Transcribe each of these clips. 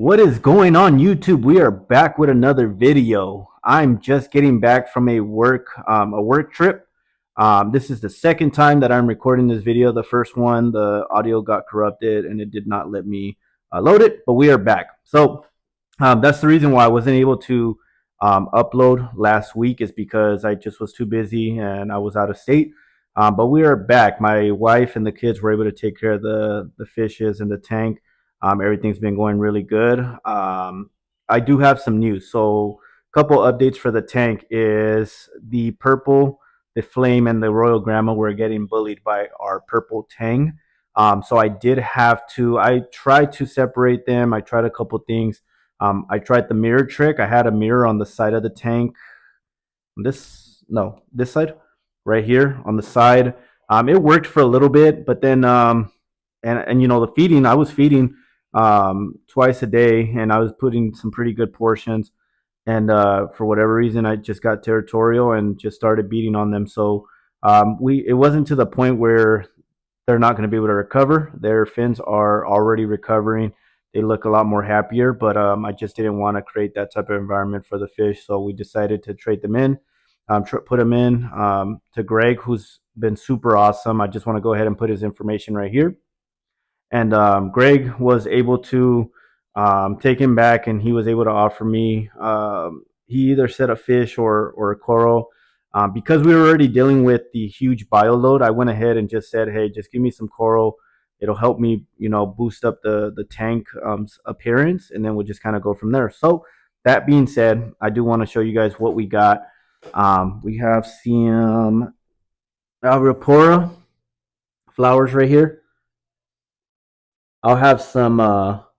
What is going on YouTube? We are back with another video. I'm just getting back from a work trip. This is the second time that I'm recording this video. The first one, the audio got corrupted and it did not let me load it, but we are back. So that's the reason why I wasn't able to upload last week, is because I just was too busy and I was out of state. But we are back. My wife and the kids were able to take care of the fishes in the tank. Everything's been going really good. I do have some news. So, a couple updates for the tank is the purple, the flame, and the royal grandma were getting bullied by our purple tang. So I did have to. I tried to separate them. I tried a couple things. I tried the mirror trick. I had a mirror on the side of the tank. This side, right here on the side. It worked for a little bit, but then and the feeding. I was feeding twice a day, and I was putting some pretty good portions. And for whatever reason, I just got territorial and just started beating on them. So we it wasn't to the point where they're not going to be able to recover. Their fins are already recovering. They look a lot more happier, but I just didn't want to create that type of environment for the fish. So we decided to trade them in, put them in to Greg, who's been super awesome. I just want to go ahead and put his information right here. And Greg was able to take him back, and he was able to offer me. He either said a fish or a coral. Because we were already dealing with the huge bio load, I went ahead and just said, "Hey, just give me some coral. It'll help me, boost up the tank appearance, and then we'll just kind of go from there." So that being said, I do want to show you guys what we got. We have some Alvipora flowers right here. I'll have some I'll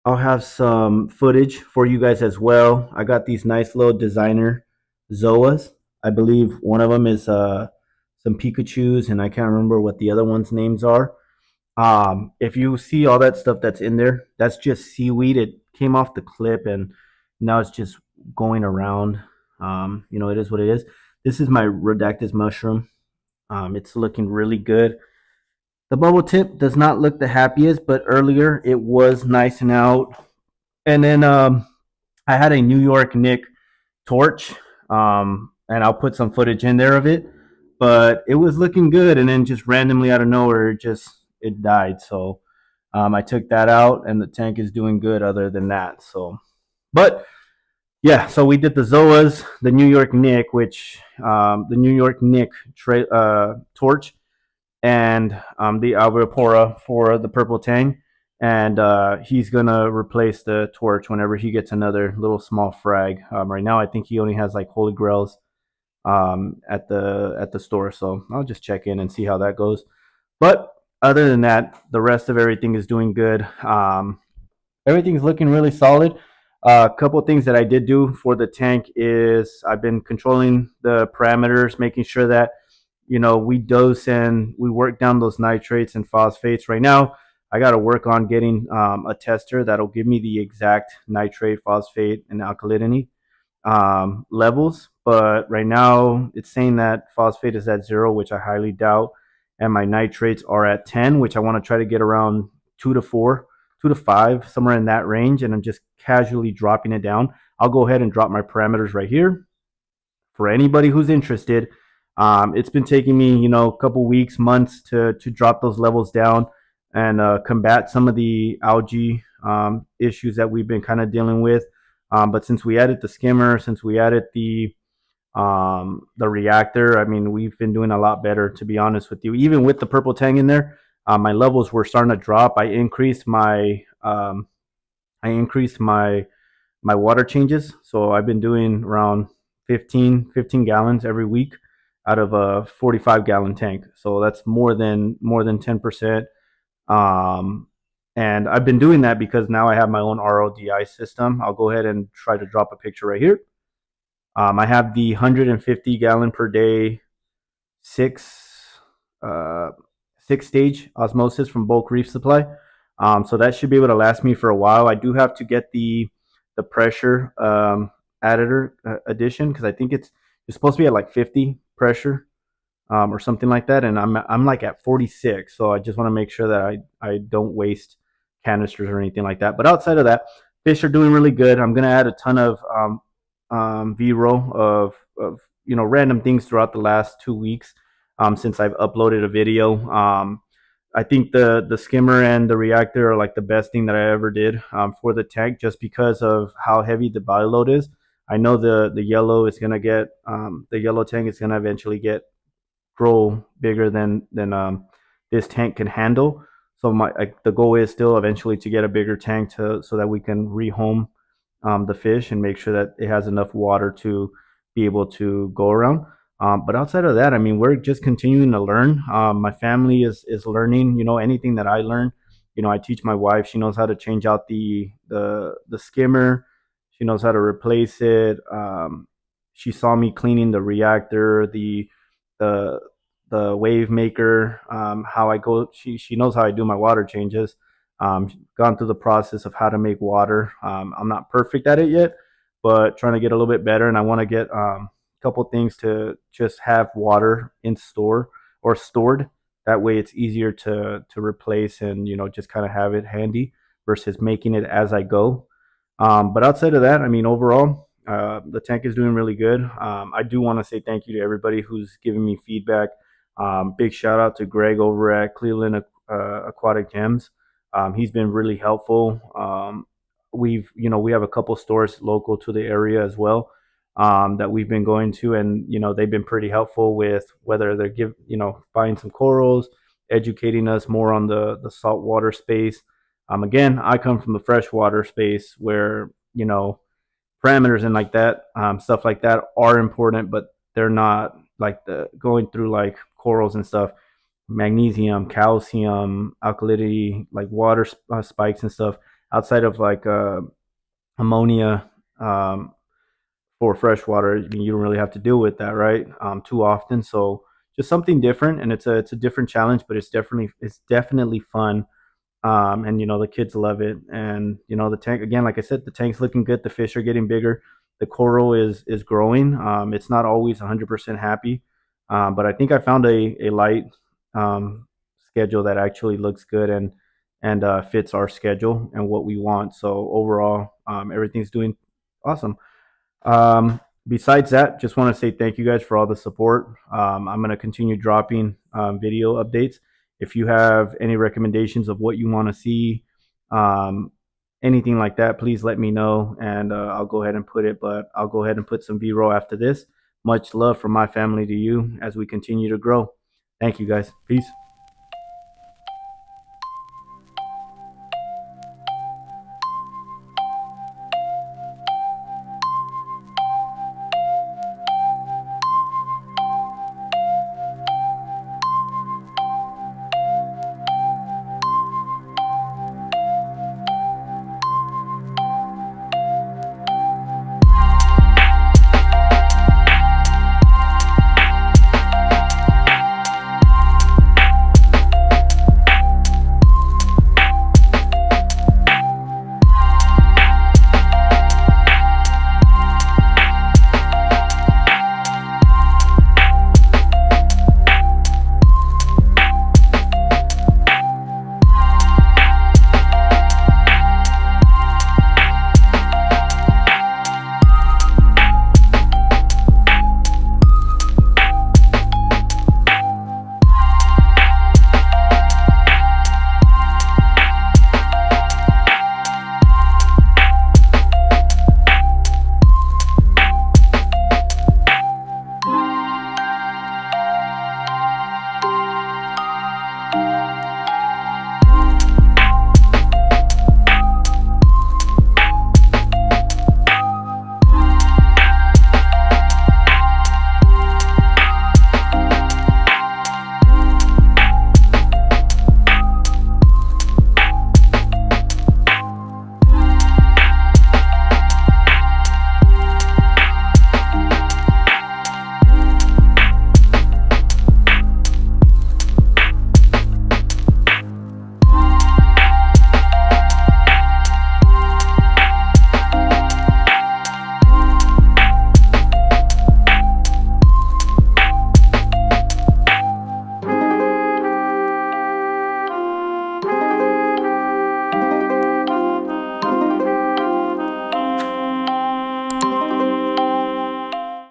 have some footage for you guys as well. I got these nice little designer Zoas. I believe one of them is some Pikachus, and I can't remember what the other one's names are. If you see all that stuff that's in there, that's just seaweed. It came off the clip, and now it's just going around. It is what it is. This is my Rhodactis mushroom. It's looking really good. The bubble tip does not look the happiest, but earlier it was nice and out. And then I had a New York Nick torch, and I'll put some footage in there of it. But it was looking good, and then just randomly out of nowhere, it died. So I took that out, and the tank is doing good. Other than that, but yeah, so we did the Zoas, the New York Nick, the New York Nick torch, and the Alvipora for the purple tang. And he's gonna replace the torch whenever he gets another little small frag. Right now, I think he only has like Holy Grails at the store, so I'll just check in and see how that goes. But other than that, the rest of everything is doing good. Everything's looking really solid. A couple of things that I did do for the tank is I've been controlling the parameters, making sure that we dose and we work down those nitrates and phosphates. Right now, I got to work on getting a tester that'll give me the exact nitrate, phosphate, and alkalinity levels. But right now, it's saying that phosphate is at 0, which I highly doubt, and my nitrates are at 10, which I want to try to get around 2 to 4, 2 to 5, somewhere in that range, and I'm just casually dropping it down. I'll go ahead and drop my parameters right here for anybody who's interested. It's been taking me, a couple weeks, months to drop those levels down and combat some of the algae issues that we've been kind of dealing with. But since we added the skimmer, since we added the reactor, I mean, we've been doing a lot better, to be honest with you. Even with the purple tang in there, my levels were starting to drop. I increased my my water changes, so I've been doing around 15 gallons every week out of a 45-gallon tank. So that's more than 10%. And I've been doing that because now I have my own RODI system. I'll go ahead and try to drop a picture right here. I have the 150 gallon per day six stage osmosis from Bulk Reef Supply. So that should be able to last me for a while. I do have to get the pressure addition, because I think it's supposed to be at like 50 pressure or something like that, and I'm like at 46. So I just want to make sure that I don't waste canisters or anything like that. But outside of that, fish are doing really good. I'm gonna add a ton of v-roll of random things throughout the last 2 weeks since I've uploaded a video. I think the skimmer and the reactor are like the best thing that I ever did for the tank, just because of how heavy the body load is. I know the yellow is gonna get the yellow tank is gonna eventually get grow bigger than this tank can handle. So the goal is still eventually to get a bigger tank to so that we can rehome the fish and make sure that it has enough water to be able to go around. But outside of that, I mean, we're just continuing to learn. My family is learning. Anything that I learn, I teach my wife. She knows how to change out the skimmer. She knows how to replace it. She saw me cleaning the reactor, the the wave maker. How I go. She knows how I do my water changes. Gone through the process of how to make water. I'm not perfect at it yet, but trying to get a little bit better. And I want to get a couple things to just have water in store or stored. That way, it's easier to replace and just kind of have it handy versus making it as I go. But outside of that, I mean, overall, the tank is doing really good. I do want to say thank you to everybody who's giving me feedback. Big shout out to Greg over at Cleveland Aquatic Gems. He's been really helpful. We have a couple stores local to the area as well that we've been going to, and they've been pretty helpful with whether they're buying some corals, educating us more on the saltwater space. Again, I come from the freshwater space where parameters and like that, stuff like that are important, but they're not like the going through like corals and stuff. Magnesium, calcium, alkalinity, like water spikes and stuff outside of like ammonia for freshwater. I mean, you don't really have to deal with that, right? Too often. So just something different, and it's a different challenge, but it's definitely fun. And the kids love it. And the tank, again, like I said, the tank's looking good. The fish are getting bigger. The coral is growing. It's not always 100% happy, but I think I found a light schedule that actually looks good and fits our schedule and what we want. So overall, everything's doing awesome. Besides that, just want to say thank you guys for all the support. I'm going to continue dropping video updates. If you have any recommendations of what you want to see, um, anything like that, please let me know, and I'll go ahead and put it. But I'll go ahead and put some B-roll after this. Much love from my family to you as we continue to grow. Thank you guys. Peace.